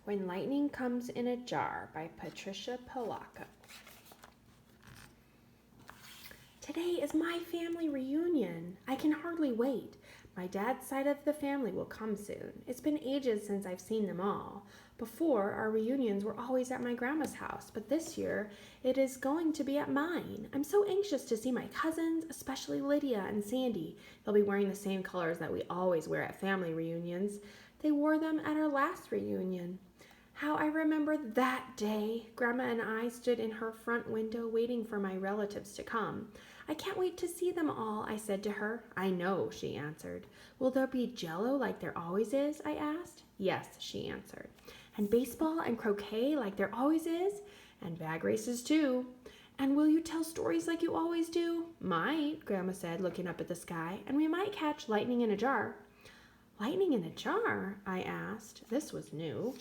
When Lightning Comes in a Jar by Patricia Polacco. Today is my family reunion. I can hardly wait. My dad's side of the family will come soon. It's been ages since I've seen them all. Before, our reunions were always at my grandma's house, but this year it is going to be at mine. I'm so anxious to see my cousins, especially Lydia and Sandy. They'll be wearing the same colors that we always wear at family reunions. They wore them at our last reunion. How I remember that day. Grandma and I stood in her front window waiting for my relatives to come. I can't wait to see them all, I said to her. I know, she answered. Will there be jello like there always is, I asked. Yes, she answered. And baseball and croquet like there always is? And bag races too. And will you tell stories like you always do? Might, Grandma said, looking up at the sky, and we might catch lightning in a jar. Lightning in a jar? I asked. This was new.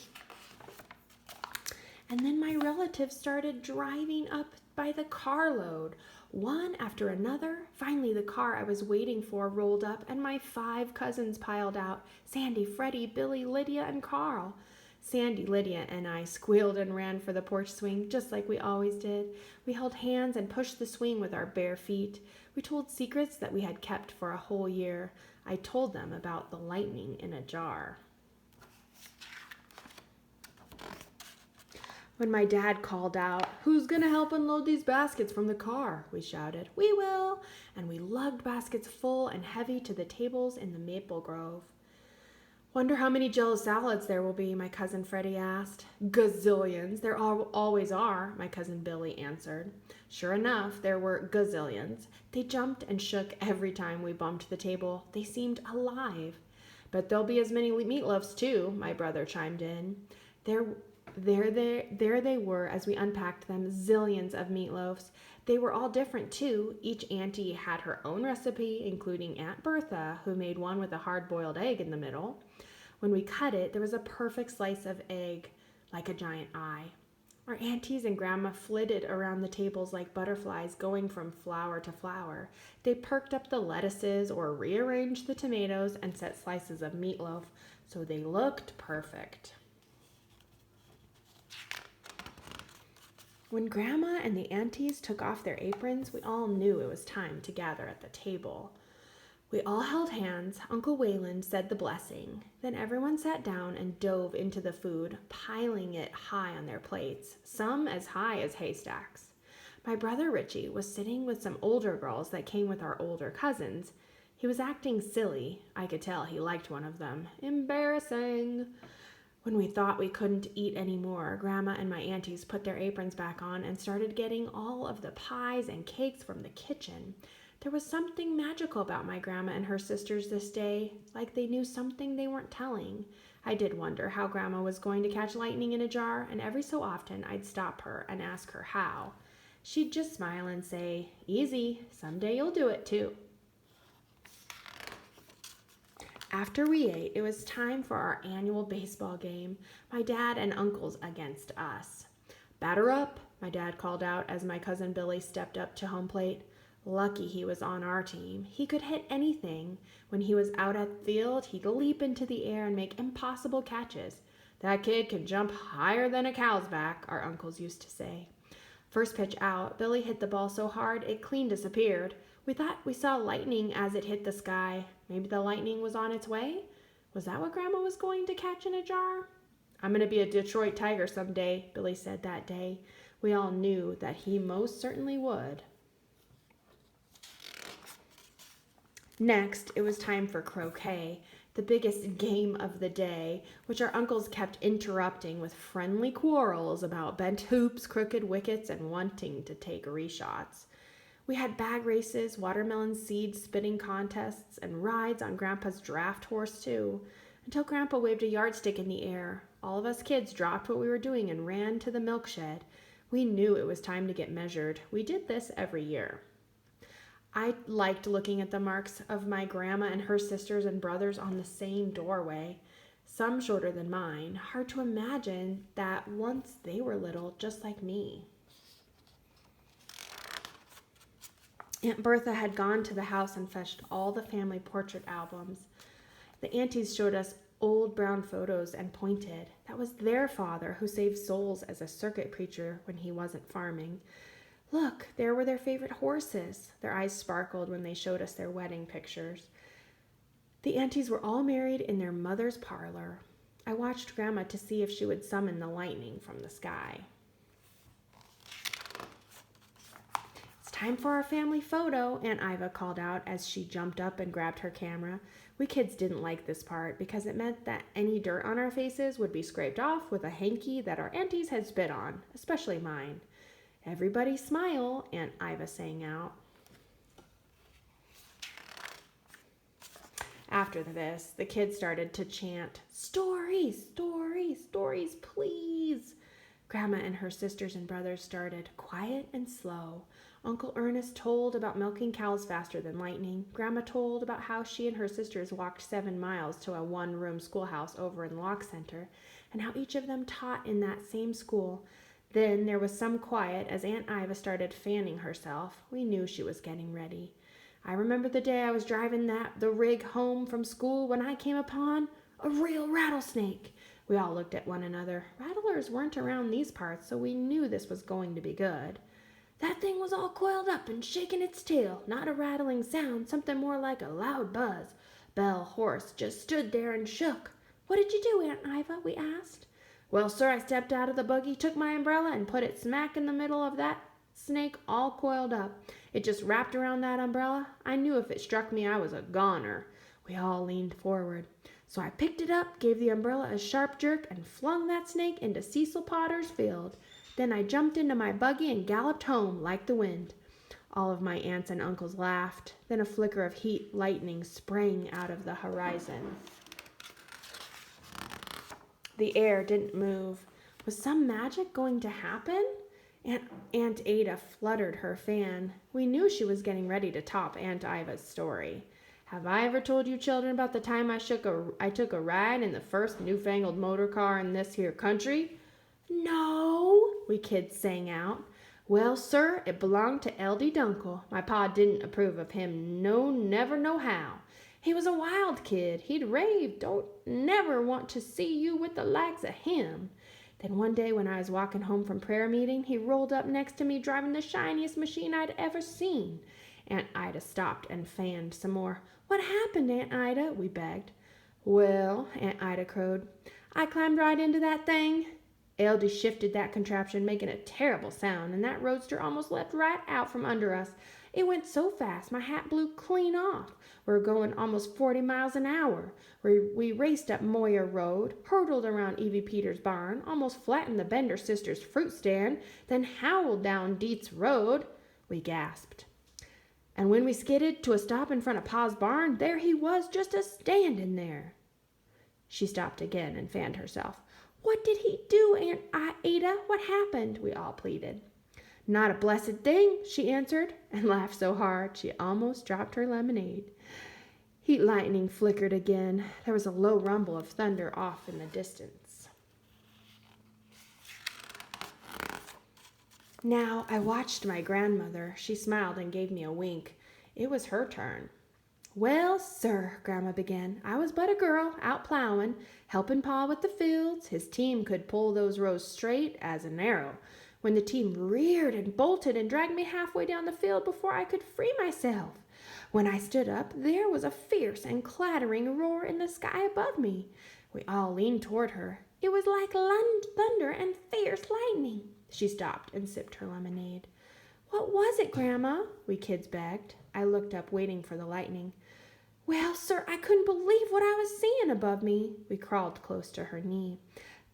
And then my relatives started driving up by the carload, one after another. Finally, the car I was waiting for rolled up, and my 5 cousins piled out: Sandy, Freddie, Billy, Lydia, and Carl. Sandy, Lydia, and I squealed and ran for the porch swing, just like we always did. We held hands and pushed the swing with our bare feet. We told secrets that we had kept for a whole year. I told them about the lightning in a jar. When my dad called out, "Who's going to help unload these baskets from the car?" we shouted. "We will!" And we lugged baskets full and heavy to the tables in the maple grove. Wonder how many Jello salads there will be, my cousin Freddie asked. Gazillions. There always are, my cousin Billy answered. Sure enough, there were gazillions. They jumped and shook every time we bumped the table. They seemed alive. But there'll be as many meatloafs too, my brother chimed in. There they were as we unpacked them, zillions of meatloafs. They were all different too. Each auntie had her own recipe, including Aunt Bertha, who made one with a hard-boiled egg in the middle. When we cut it, there was a perfect slice of egg, like a giant eye. Our aunties and grandma flitted around the tables like butterflies going from flower to flower. They perked up the lettuces or rearranged the tomatoes and set slices of meatloaf so they looked perfect. When Grandma and the aunties took off their aprons, we all knew it was time to gather at the table. We all held hands. Uncle Wayland said the blessing. Then everyone sat down and dove into the food, piling it high on their plates, some as high as haystacks. My brother Richie was sitting with some older girls that came with our older cousins. He was acting silly. I could tell he liked one of them. Embarrassing. When we thought we couldn't eat any more, Grandma and my aunties put their aprons back on and started getting all of the pies and cakes from the kitchen. There was something magical about my grandma and her sisters this day, like they knew something they weren't telling. I did wonder how Grandma was going to catch lightning in a jar, and every so often I'd stop her and ask her how. She'd just smile and say, "Easy, someday you'll do it too." After we ate, it was time for our annual baseball game, my dad and uncles against us. "Batter up," my dad called out as my cousin Billy stepped up to home plate. Lucky he was on our team. He could hit anything. When he was out at the field, he'd leap into the air and make impossible catches. "That kid can jump higher than a cow's back," our uncles used to say. First pitch out, Billy hit the ball so hard it clean disappeared. We thought we saw lightning as it hit the sky. Maybe the lightning was on its way? Was that what Grandma was going to catch in a jar? "I'm going to be a Detroit Tiger someday," Billy said that day. We all knew that he most certainly would. Next, it was time for croquet, the biggest game of the day, which our uncles kept interrupting with friendly quarrels about bent hoops, crooked wickets, and wanting to take reshots. We had bag races, watermelon seed spitting contests, and rides on Grandpa's draft horse, too, until Grandpa waved a yardstick in the air. All of us kids dropped what we were doing and ran to the milk shed. We knew it was time to get measured. We did this every year. I liked looking at the marks of my grandma and her sisters and brothers on the same doorway, some shorter than mine. Hard to imagine that once they were little, just like me. Aunt Bertha had gone to the house and fetched all the family portrait albums. The aunties showed us old brown photos and pointed. "That That was their father who saved souls as a circuit preacher when he wasn't farming. Look, there were their favorite horses. Their eyes sparkled when they showed us their wedding pictures. The aunties were all married in their mother's parlor. I watched Grandma to see if she would summon the lightning from the sky. It's time for our family photo, Aunt Iva called out as she jumped up and grabbed her camera. We kids didn't like this part because it meant that any dirt on our faces would be scraped off with a hanky that our aunties had spit on, especially mine. Everybody smile, Aunt Iva sang out. After this, the kids started to chant, "Stories, stories, stories, please." Grandma and her sisters and brothers started, quiet and slow. Uncle Ernest told about milking cows faster than lightning. Grandma told about how she and her sisters walked 7 miles to a one-room schoolhouse over in Lock Center, and how each of them taught in that same school. Then there was some quiet as Aunt Iva started fanning herself. We knew she was getting ready. I remember the day I was driving the rig home from school when I came upon a real rattlesnake. We all looked at one another. Rattlers weren't around these parts, so we knew this was going to be good. That thing was all coiled up and shaking its tail. Not a rattling sound, something more like a loud buzz. Belle Horse just stood there and shook. "What did you do, Aunt Iva?" we asked. "Well, sir, I stepped out of the buggy, took my umbrella, and put it smack in the middle of that snake all coiled up. It just wrapped around that umbrella. I knew if it struck me, I was a goner." We all leaned forward. "So I picked it up, gave the umbrella a sharp jerk, and flung that snake into Cecil Potter's field. Then I jumped into my buggy and galloped home like the wind." All of my aunts and uncles laughed. Then a flicker of heat lightning sprang out of the horizon. The air didn't move. Was some magic going to happen? Aunt Ada fluttered her fan. We knew she was getting ready to top Aunt Iva's story. "Have I ever told you children about the time I took a ride in the first newfangled motor car in this here country?" "No," we kids sang out. "Well, sir, it belonged to Eldy Dunkel. My pa didn't approve of him, no, never, no how. He was a wild kid. He'd rave, 'Don't never want to see you with the likes of him.' Then one day when I was walking home from prayer meeting, he rolled up next to me driving the shiniest machine I'd ever seen." Aunt Ida stopped and fanned some more. "What happened, Aunt Ida?" we begged. "Well," Aunt Ida crowed, "I climbed right into that thing. Eldy shifted that contraption, making a terrible sound, and that roadster almost leapt right out from under us. It went so fast, my hat blew clean off. We were going almost 40 miles an hour. We raced up Moyer Road, hurtled around Evie Peters' barn, almost flattened the Bender sisters' fruit stand, then howled down Dietz Road." We gasped. "And when we skidded to a stop in front of Pa's barn, there he was, just a-standing there." She stopped again and fanned herself. "What did he do, Aunt Ada? What happened?" we all pleaded. "Not a blessed thing," she answered, and laughed so hard she almost dropped her lemonade. Heat lightning flickered again. There was a low rumble of thunder off in the distance. Now I watched my grandmother. She smiled and gave me a wink. It was her turn. "Well, sir," Grandma began, "I was but a girl, out plowing, helping Pa with the fields. His team could pull those rows straight as an arrow, when the team reared and bolted and dragged me halfway down the field before I could free myself. When I stood up, there was a fierce and clattering roar in the sky above me." We all leaned toward her. "It was like thunder and fierce lightning." She stopped and sipped her lemonade. "What was it, Grandma?" we kids begged. I looked up, waiting for the lightning. "Well, sir, I couldn't believe what I was seeing above me." We crawled close to her knee.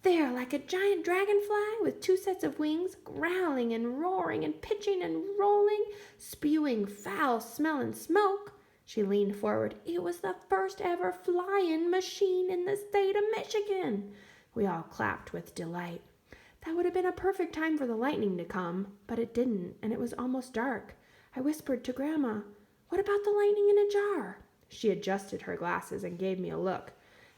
"There, like a giant dragonfly with 2 sets of wings, growling and roaring and pitching and rolling, spewing foul-smelling smoke." She leaned forward. "It was the first ever flying machine in the state of Michigan." We all clapped with delight. That would have been a perfect time for the lightning to come, but it didn't, and it was almost dark. I whispered to Grandma, "What about the lightning in a jar?" She adjusted her glasses and gave me a look.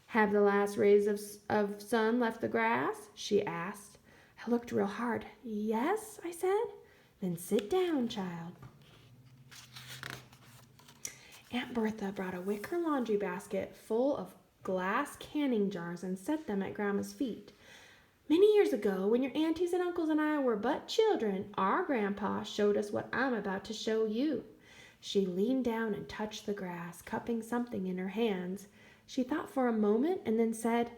"Have the last rays of sun left the grass?" she asked. I looked real hard. "Yes," I said. "Then sit down, child." Aunt Bertha brought a wicker laundry basket full of glass canning jars and set them at Grandma's feet. Many years ago, when your aunties and uncles and I were but children, our grandpa showed us what I'm about to show you." She leaned down and touched the grass, cupping something in her hands. She thought for a moment and then said,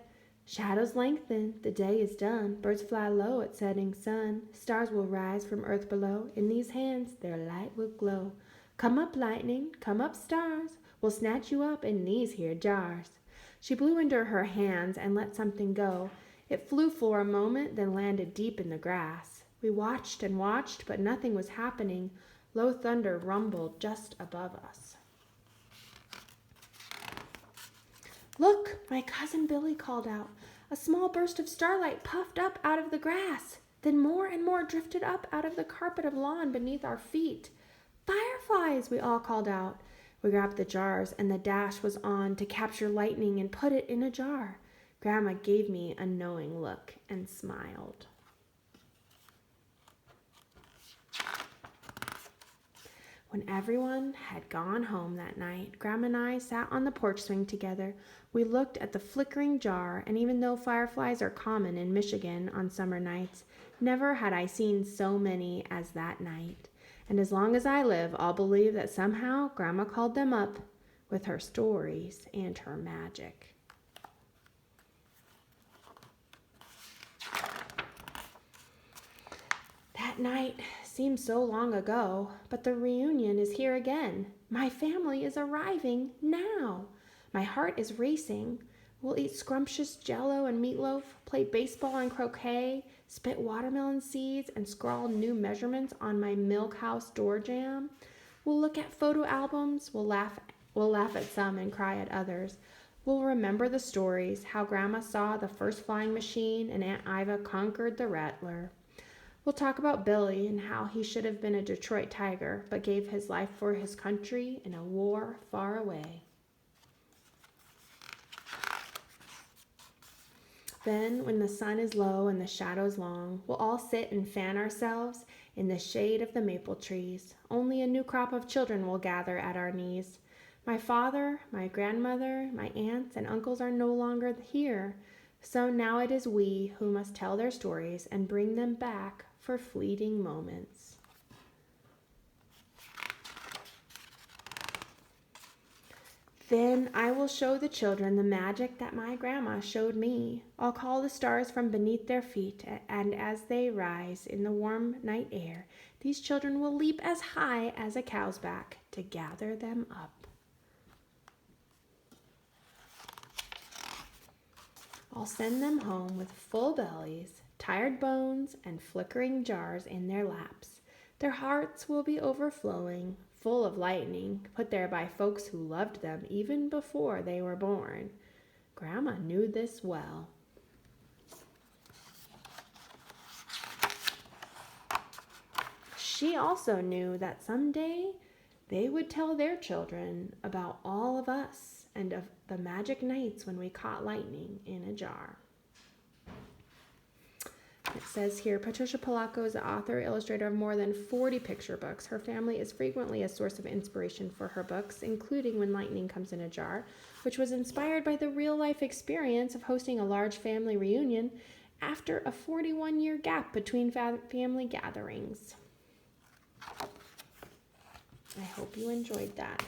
"Shadows lengthen, the day is done. Birds fly low at setting sun. Stars will rise from earth below. In these hands their light will glow. Come up, lightning, come up, stars. We'll snatch you up in these here jars." She blew into her hands and let something go. It flew for a moment, then landed deep in the grass. We watched and watched, but nothing was happening. Low thunder rumbled just above us. "Look," my cousin Billy called out. A small burst of starlight puffed up out of the grass. Then more and more drifted up out of the carpet of lawn beneath our feet. "Fireflies," we all called out. We grabbed the jars, and the dash was on to capture lightning and put it in a jar. Grandma gave me a knowing look and smiled. When everyone had gone home that night, Grandma and I sat on the porch swing together. We looked at the flickering jar, and even though fireflies are common in Michigan on summer nights, never had I seen so many as that night. And as long as I live, I'll believe that somehow Grandma called them up with her stories and her magic. That night seems so long ago, but the reunion is here again. My family is arriving now. My heart is racing. We'll eat scrumptious jello and meatloaf, play baseball and croquet, spit watermelon seeds, and scrawl new measurements on my milk house door jamb. We'll look at photo albums. We'll laugh at some and cry at others. We'll remember the stories, how Grandma saw the first flying machine and Aunt Iva conquered the rattler. We'll talk about Billy and how he should have been a Detroit Tiger, but gave his life for his country in a war far away. Then, when the sun is low and the shadows long, we'll all sit and fan ourselves in the shade of the maple trees. Only a new crop of children will gather at our knees. My father, my grandmother, my aunts and uncles are no longer here, so now it is we who must tell their stories and bring them back for fleeting moments. Then I will show the children the magic that my grandma showed me. I'll call the stars from beneath their feet, and as they rise in the warm night air, these children will leap as high as a cow's back to gather them up. I'll send them home with full bellies, tired bones, and flickering jars in their laps. Their hearts will be overflowing, full of lightning, put there by folks who loved them even before they were born. Grandma knew this well. She also knew that someday they would tell their children about all of us and of the magic nights when we caught lightning in a jar. It says here, Patricia Polacco is the author, illustrator of more than 40 picture books. Her family is frequently a source of inspiration for her books, including When Lightning Comes in a Jar, which was inspired by the real-life experience of hosting a large family reunion after a 41-year gap between family gatherings. I hope you enjoyed that.